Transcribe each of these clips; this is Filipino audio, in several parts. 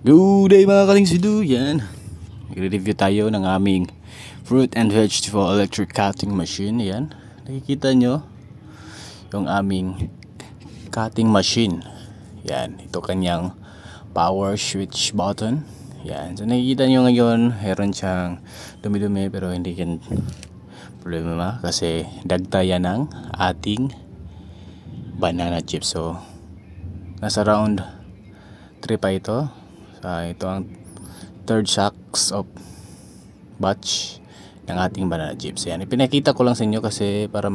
Good day mga kalingsido, yan. I-review tayo ng aming fruit and vegetable electric cutting machine. Yan, nakikita nyo yung aming cutting machine. Yan, ito kanyang power switch button. Yan, so nakikita nyo ngayon meron siyang dumi-dumi pero hindi yan problema kasi dagtayan ng ating banana chips. So nasa round 3 pa ito. Ito ang third sacks of batch ng ating banana chips. Yan, ipinakita ko lang sa inyo kasi para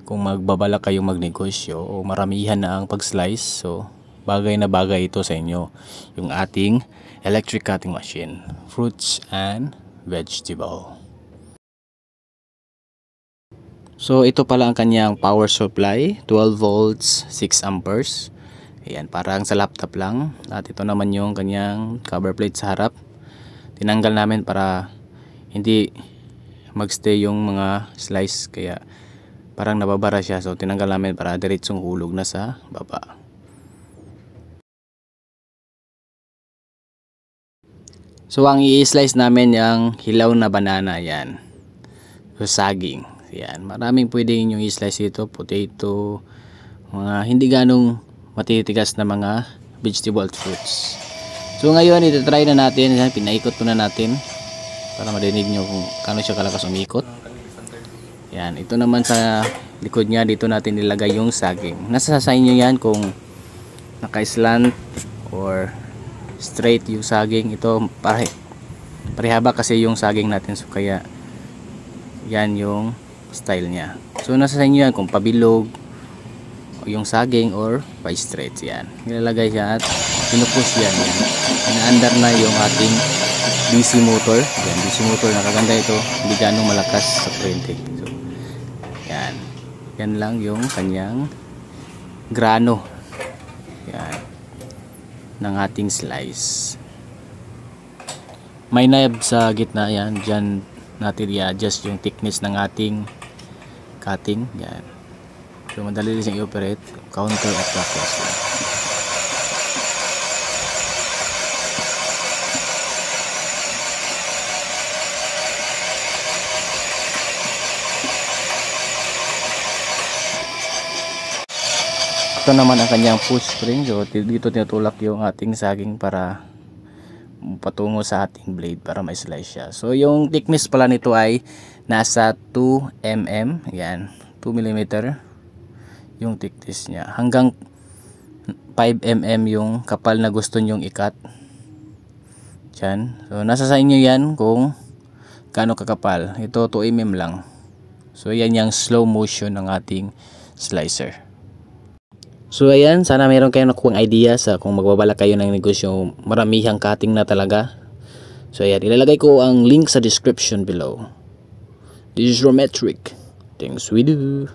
kung magbabalak kayong magnegosyo o maramihan na ang pag-slice, so bagay na bagay ito sa inyo, yung ating electric cutting machine, fruits and vegetable. So ito pala ang kanyang power supply, 12 volts, 6 amperes. Ayan, parang sa laptop lang. At ito naman yung kanyang cover plate sa harap. Tinanggal namin para hindi magstay yung mga slice, kaya parang nababara siya. So tinanggal namin para diretsong hulog na sa baba. So ang i-slice namin yung hilaw na banana, yan. So saging. Yan, maraming pwedeng yung i-slice ito, potato, mga hindi ganong matitigas na mga vegetable fruits. So ngayon ito-try na natin. Yan, pinaikot na natin para marinig nyo kung kano siya kalakas umikot. Yan, ito naman sa likod niya, dito natin nilagay yung saging. Nasa sa inyo yan kung naka-slant or straight yung saging. Ito parehaba kasi yung saging natin, so kaya yan yung style niya. So nasa sa inyo yan kung pabilog yung saging or by straight. Yan, nilalagay siya at pinupush yan. Inaandar na yung ating DC motor. Yan, DC motor, nakaganda ito, hindi ganong malakas sa kuryente. So yan, yan lang yung kanyang grano, yan, ng ating slice. May knob sa gitna, yan, dyan natin i-adjust yung thickness ng ating cutting. Yan, so madali din siyang i-operate, counter or clockwise. Ito naman ang kanyang push spring. So dito tinutulak yung ating saging para patungo sa ating blade para ma-slice siya. So yung thickness pala nito ay nasa 2 mm. Yan, 2 mm yung thickness niya, hanggang 5 mm yung kapal na gusto nyong i-cut dyan. So nasa sa inyo yan kung gaano kakapal. Ito 2 mm lang. So yan yung slow motion ng ating slicer. So ayan, sana mayroon kayong nakuha idea sa kung magbabalak kayo ng negosyo, maramihang cutting na talaga. So ayan, ilalagay ko ang link sa description below. This is Rometric. Things we do.